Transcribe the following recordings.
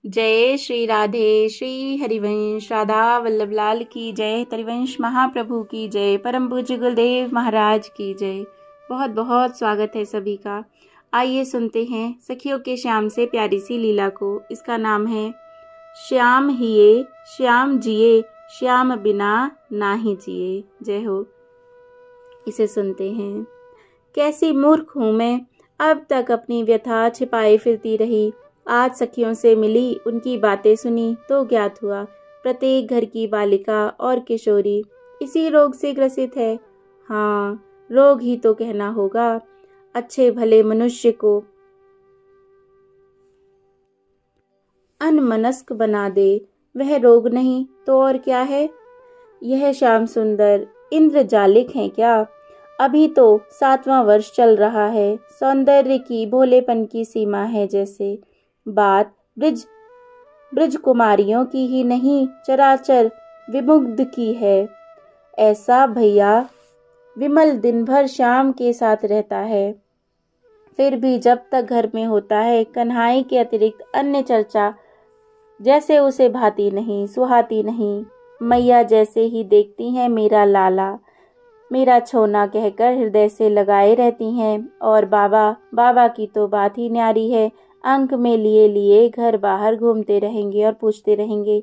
जय श्री राधे श्री हरिवंश राधा वल्लभ लाल की जय। हरिवंश महाप्रभु की जय। परम पूज्य गुरुदेव महाराज की जय। बहुत बहुत स्वागत है सभी का। आइए सुनते हैं सखियों के श्याम से प्यारी सी लीला को। इसका नाम है श्याम हिये श्याम जिए श्याम बिना नाही जिए। जय हो। इसे सुनते हैं। कैसी मूर्ख हूँ मैं, अब तक अपनी व्यथा छिपाए फिरती रही। आज सखियों से मिली, उनकी बातें सुनी तो ज्ञात हुआ प्रत्येक घर की बालिका और किशोरी इसी रोग से ग्रसित है। हाँ, रोग ही तो कहना होगा। अच्छे भले मनुष्य को अनमनस्क बना दे, वह रोग नहीं तो और क्या है। यह श्याम सुंदर इंद्रजालिक है क्या? अभी तो 7वां वर्ष चल रहा है। सौंदर्य की भोलेपन की सीमा है जैसे। बात ब्रज कुमारियों की ही नहीं, चराचर विमुग्ध की है। ऐसा भैया विमल दिन भर श्याम के साथ रहता है, फिर भी जब तक घर में होता है कन्हाई के अतिरिक्त अन्य चर्चा जैसे उसे भाती नहीं, सुहाती नहीं। मैया जैसे ही देखती हैं मेरा लाला, मेरा छोना कहकर हृदय से लगाए रहती हैं। और बाबा की तो बात ही न्यारी है। अंक में लिए लिए घर बाहर घूमते रहेंगे और पूछते रहेंगे,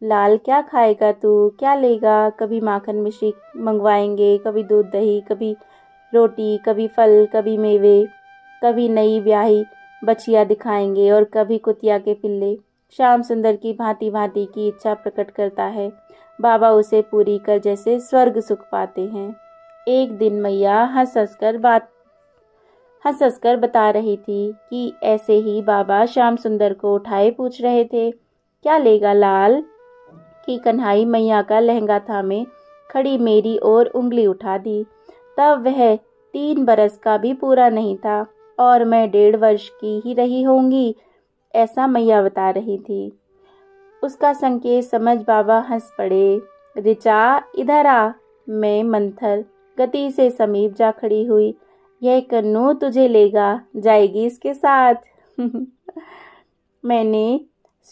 लाल क्या खाएगा तू, क्या लेगा। कभी माखन मिश्री मंगवाएंगे, कभी दूध दही, कभी रोटी, कभी फल, कभी मेवे, कभी नई ब्याही बछिया दिखाएंगे और कभी कुतिया के पिल्ले। श्याम सुंदर की भांति भांति की इच्छा प्रकट करता है। बाबा उसे पूरी कर जैसे स्वर्ग सुख पाते हैं। एक दिन मैया हंस हंस कर बता रही थी कि ऐसे ही बाबा श्याम सुंदर को उठाए पूछ रहे थे, क्या लेगा लाल। कि कन्हाई मैया का लहंगा थामे खड़ी मेरी ओर उंगली उठा दी। तब वह 3 बरस का भी पूरा नहीं था और मैं 1.5 वर्ष की ही रही होंगी, ऐसा मैया बता रही थी। उसका संकेत समझ बाबा हंस पड़े। ऋचा इधर आ। मैं मंथर गति से समीप जा खड़ी हुई। यह कन्नू तुझे लेगा, जाएगी इसके साथ। मैंने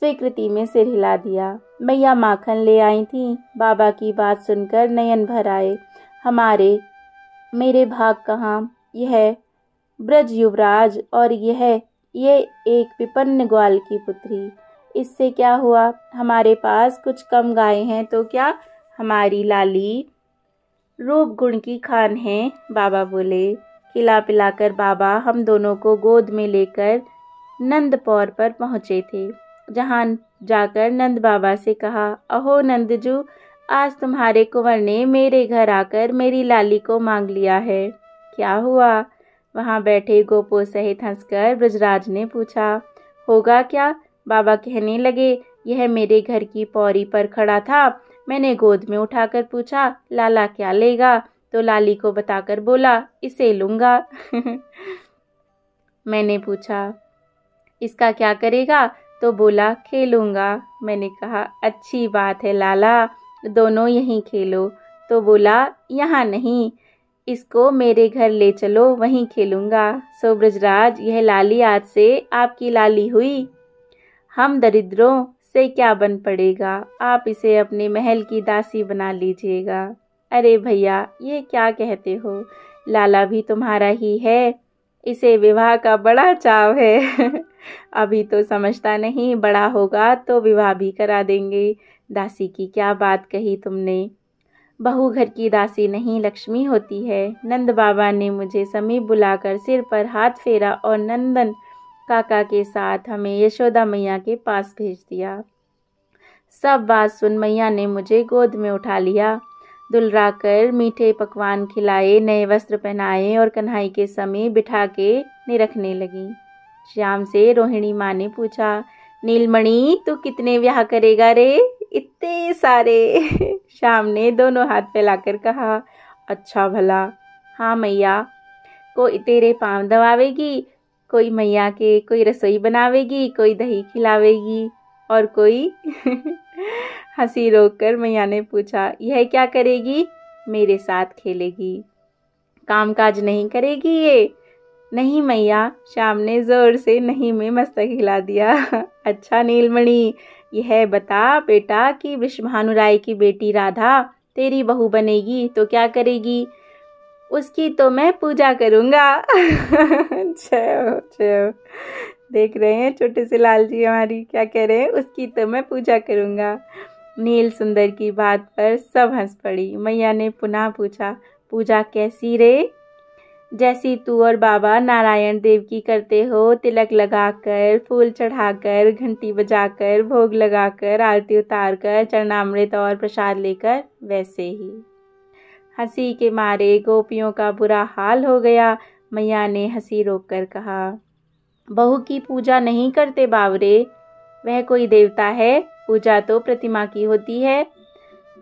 स्वीकृति में सिर हिला दिया। मैया माखन ले आई थी। बाबा की बात सुनकर नयन भर आए। मेरे भाग कहाँ। यह ब्रज युवराज और ये एक विपन्न ग्वाल की पुत्री। इससे क्या हुआ, हमारे पास कुछ कम गायें हैं तो क्या। हमारी लाली रूप गुण की खान है, बाबा बोले। खिला पिलाकर बाबा हम दोनों को गोद में लेकर नंदपौर पर पहुँचे थे, जहाँ जाकर नंद बाबा से कहा, अहो नंदजू, आज तुम्हारे कुंवर ने मेरे घर आकर मेरी लाली को मांग लिया है। क्या हुआ? वहाँ बैठे गोपों सहित हंसकर ब्रजराज ने पूछा। होगा क्या? बाबा कहने लगे, यह मेरे घर की पौड़ी पर खड़ा था। मैंने गोद में उठाकर पूछा, लाला क्या लेगा। तो लाली को बताकर बोला, इसे लूंगा। मैंने पूछा, इसका क्या करेगा। तो बोला, खेलूंगा। मैंने कहा, अच्छी बात है लाला, दोनों यहीं खेलो। तो बोला, यहाँ नहीं, इसको मेरे घर ले चलो, वहीं खेलूंगा। सो ब्रजराज, यह लाली आज से आपकी लाली हुई। हम दरिद्रों से क्या बन पड़ेगा, आप इसे अपने महल की दासी बना लीजिएगा। अरे भैया, ये क्या कहते हो, लाला भी तुम्हारा ही है। इसे विवाह का बड़ा चाव है। अभी तो समझता नहीं, बड़ा होगा तो विवाह भी करा देंगे। दासी की क्या बात कही तुमने। बहू घर की दासी नहीं, लक्ष्मी होती है। नंद बाबा ने मुझे समीप बुलाकर सिर पर हाथ फेरा और नंदन काका के साथ हमें यशोदा मैया के पास भेज दिया। सब बात सुन मैया ने मुझे गोद में उठा लिया, दुलरा कर मीठे पकवान खिलाए, नए वस्त्र पहनाए और कन्हाई के समीप बिठा के निरखने लगी। श्याम से रोहिणी माँ ने पूछा, नीलमणि तू कितने ब्याह करेगा रे। इतने सारे। श्याम ने दोनों हाथ फैलाकर कहा, अच्छा भला। हाँ मैया, कोई तेरे पाँव दबावेगी, कोई मैया के कोई रसोई बनावेगी, कोई दही खिलावेगी और कोई हंसी रोककर मैया ने पूछा, यह क्या करेगी। मेरे साथ खेलेगी, कामकाज नहीं करेगी ये। नहीं मैया, श्याम ने जोर से नहीं में मस्तक हिला दिया। अच्छा नीलमणि, यह बता बेटा कि वृषभानु राय की बेटी राधा तेरी बहू बनेगी तो क्या करेगी? उसकी तो मैं पूजा करूँगा। चलो देख रहे हैं छोटे से लाल जी हमारी क्या कह रहे हैं, उसकी तो मैं पूजा करूँगा। नील सुंदर की बात पर सब हंस पड़ी। मैया ने पुनः पूछा, पूजा कैसी रे? जैसी तू और बाबा नारायण देव की करते हो, तिलक लगाकर, फूल चढ़ाकर, घंटी बजाकर, भोग लगाकर, आरती उतारकर, चरणामृत और प्रसाद लेकर, वैसे ही। हंसी के मारे गोपियों का बुरा हाल हो गया। मैया ने हंसी रोककर कहा, बहू की पूजा नहीं करते बावरे, वह कोई देवता है? पूजा तो प्रतिमा की होती है।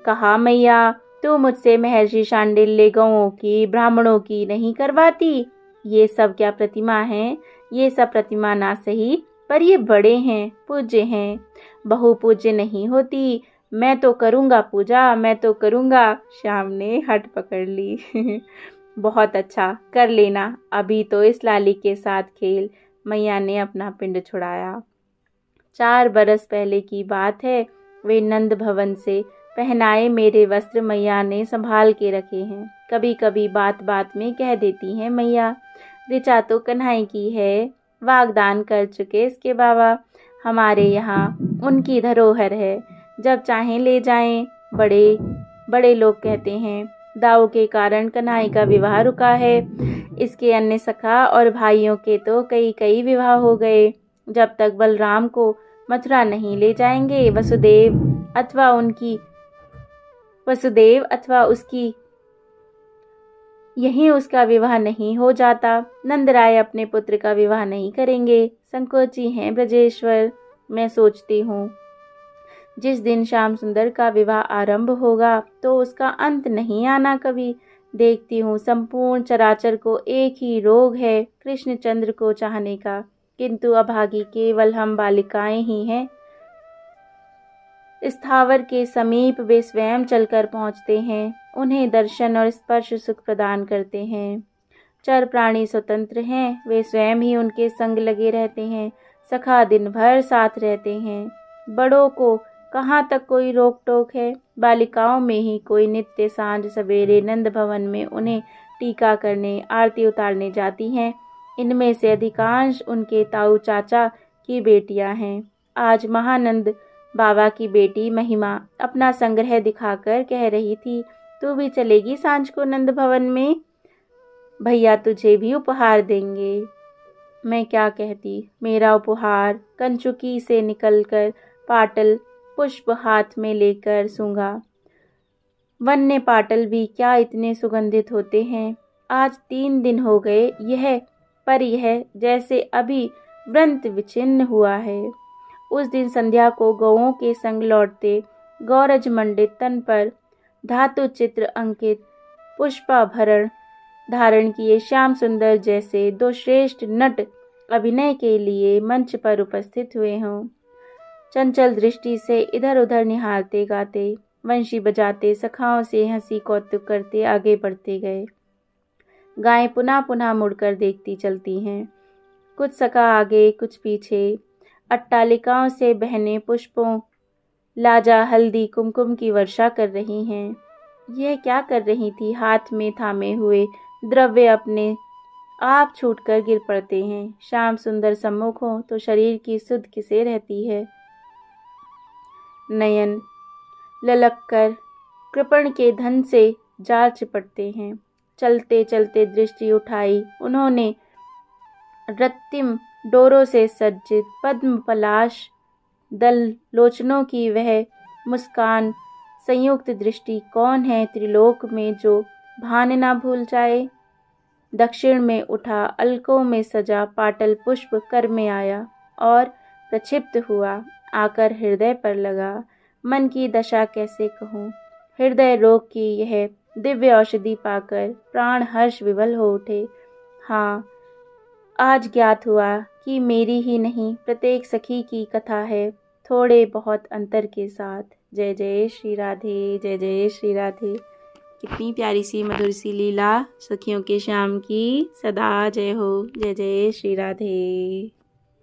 कहा मैया, तू मुझसे महर्षि शांडिल्य गौओं की, ब्राह्मणों की नहीं करवाती? ये सब क्या प्रतिमा हैं? ये सब प्रतिमा ना सही, पर ये बड़े हैं, पूज्य हैं। बहू पूज्य नहीं होती। मैं तो करूँगा पूजा, मैं तो करूँगा। श्याम ने हट पकड़ ली। बहुत अच्छा, कर लेना, अभी तो इस लाली के साथ खेल। मैया ने अपना पिंड छुड़ाया। 4 बरस पहले की बात है। वे नंद भवन से पहनाए मेरे वस्त्र मैया ने संभाल के रखे हैं। कभी कभी बात बात में कह देती हैं मैया, ऋचा तो कन्हई की है, वागदान कर चुके इसके बाबा। हमारे यहाँ उनकी धरोहर है, जब चाहें ले जाएं। बड़े बड़े लोग कहते हैं दाऊ के कारण कन्हई का विवाह रुका है। इसके अन्य सखा और भाइयों के तो कई विवाह हो गए। जब तक बलराम को मथुरा नहीं ले जाएंगे, वसुदेव अथवा उसकी यहीं उसका विवाह नहीं हो जाता। नंदराय अपने पुत्र का विवाह नहीं करेंगे, संकोची हैं ब्रजेश्वर। मैं सोचती हूँ जिस दिन श्याम सुंदर का विवाह आरंभ होगा तो उसका अंत नहीं आना कभी। देखती हूँ संपूर्ण चराचर को एक ही रोग है, कृष्णचंद्र को चाहने का, किंतु अभागी केवल हम बालिकाएं ही हैं। स्थावर के समीप वे स्वयं चलकर पहुँचते हैं, उन्हें दर्शन और स्पर्श सुख प्रदान करते हैं। चर प्राणी स्वतंत्र हैं, वे स्वयं ही उनके संग लगे रहते हैं। सखा दिन भर साथ रहते हैं। बड़ों को कहाँ तक कोई रोक टोक है। बालिकाओं में ही कोई नित्य सांझ सवेरे नंद भवन में उन्हें टीका करने, आरती उतारने जाती हैं। इनमें से अधिकांश उनके ताऊ चाचा की बेटियां हैं। आज महानंद बाबा की बेटी महिमा अपना संग्रह दिखाकर कह रही थी, तू भी चलेगी सांझ को नंद भवन में? भैया तुझे भी उपहार देंगे। मैं क्या कहती, मेरा उपहार कंचुकी से निकलकर पाटल पुष्प हाथ में लेकर सूंघा। वन्य पाटल भी क्या इतने सुगंधित होते हैं। आज 3 दिन हो गए यह जैसे अभी व्रंत विचिन्न हुआ है। उस दिन संध्या को गौओं के संग लौटते गौरज मंडित तन पर धातु चित्र अंकित पुष्पाभरण धारण किए श्याम सुंदर जैसे 2 श्रेष्ठ नट अभिनय के लिए मंच पर उपस्थित हुए हों। चंचल दृष्टि से इधर उधर निहारते गाते, वंशी बजाते, सखाओं से हंसी कौतुक करते आगे बढ़ते गए। गायें पुनः पुनः मुड़कर देखती चलती हैं, कुछ सखा आगे कुछ पीछे। अट्टालिकाओं से बहने पुष्पों, लाजा, हल्दी, कुमकुम की वर्षा कर रही हैं। यह क्या कर रही थी? हाथ में थामे हुए द्रव्य अपने आप छूटकर गिर पड़ते हैं। श्याम सुंदर सम्मुख हो तो शरीर की सुध किसे रहती है। नयन ललक कर कृपण के धन से जार चिपटते हैं। चलते चलते दृष्टि उठाई उन्होंने रत्तिम डोरों से सज्जित पद्म पलाश दल लोचनों की वह मुस्कान संयुक्त दृष्टि कौन है त्रिलोक में जो भान ना भूल जाए। दक्षिण में उठा अलकों में सजा पाटल पुष्प कर में आया और प्रक्षिप्त हुआ, आकर हृदय पर लगा। मन की दशा कैसे कहूँ। हृदय रोग की यह दिव्य औषधि पाकर प्राण हर्ष विवल हो उठे। हाँ, आज ज्ञात हुआ कि मेरी ही नहीं प्रत्येक सखी की कथा है, थोड़े बहुत अंतर के साथ। जय जय श्री राधे, जय जय श्री राधे। कितनी प्यारी सी मधुर सी लीला सखियों के श्याम की। सदा जय हो। जय जय श्री राधे।